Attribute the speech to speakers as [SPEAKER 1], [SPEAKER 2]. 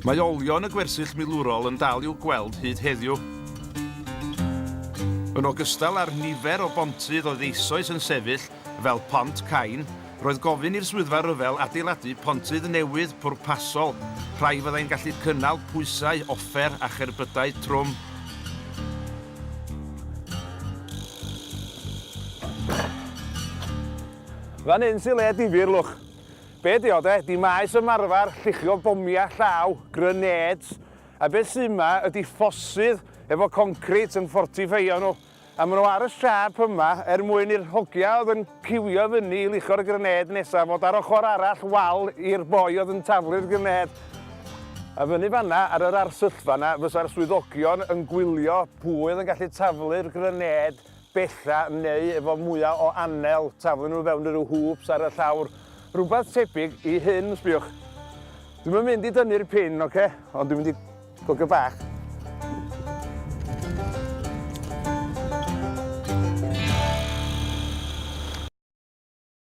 [SPEAKER 1] Mae olion y gwersyll milwrol yn dal i'w gweld hyd heddiw. Yn ogystal â'r nifer o bontydd oedd eisoes yn sefyll fel Pont Cain, roedd gofyn i'r swyddfa ryfel adeiladu pontydd newydd pwrpasol, rhai fyddai'n gallu cynnal pwysau offer a cherbydau trwm.
[SPEAKER 2] Fan hyn sy'n le difyr, lwch. Be di o de, di maes ymarfer, lluchio bomia llaw, grenades, a beth sy'n yma ydi ffosydd efo concrit yn ffortifeio nhw. A maen nhw ar y siap yma mwyn i'r hogia oedd yn ciwio fyny i luchio'r grenade nesaf fod ar ochr arall wal i'r boi oedd yn taflu'r grenade. A fyny fanna, ar yr arsyllfa yna, fysa'r swyddogion yn gwylio pwy oedd yn gallu taflu'r grenade bella neu efo mwyaf o anel, taflu nhw fewn i ryw hwps ar y llawr. Rhywbeth tebyg i hyn, sbiwch. Dwi'n mynd i dynnu'r pin, oce? Ond dwi'n mynd i gogio bach.